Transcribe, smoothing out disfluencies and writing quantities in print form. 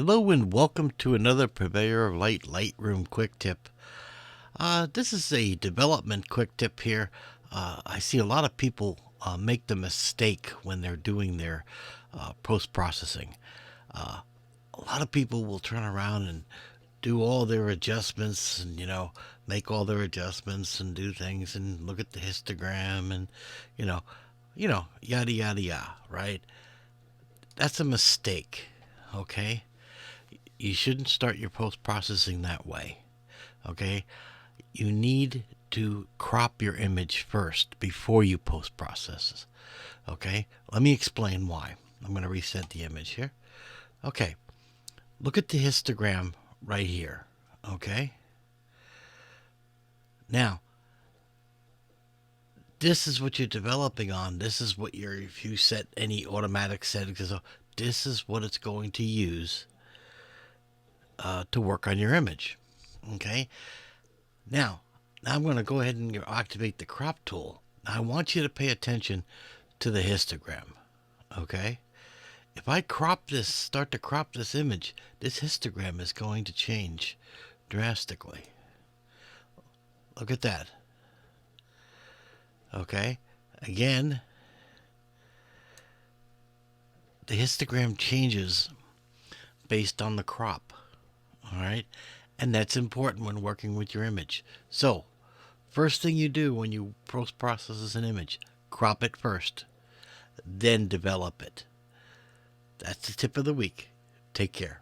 Hello and welcome to another Purveyor of Light Lightroom quick tip. This is a development quick tip here. I see a lot of people make the mistake when they're doing their post-processing. A lot of people will turn around and do all their adjustments and, make all their adjustments and do things and look at the histogram and, yada, yada, yada, right? That's a mistake, okay? You shouldn't start your post-processing that way, okay? You need to crop your image first before you post-process, okay? Let me explain why. I'm going to reset the image here. Okay, look at the histogram right here, okay? Now, this is what you're developing on. This is what if you set any automatic settings, this is what it's going to use to work on your image. Okay. Now I'm going to go ahead and activate the crop tool. Now I want you to pay attention to the histogram. Okay. If I start to crop this image, this histogram is going to change drastically. Look at that. Okay. Again, the histogram changes based on the crop. All right. And that's important when working with your image. So, first thing you do when you post-process an image, crop it first, then develop it. That's the tip of the week. Take care.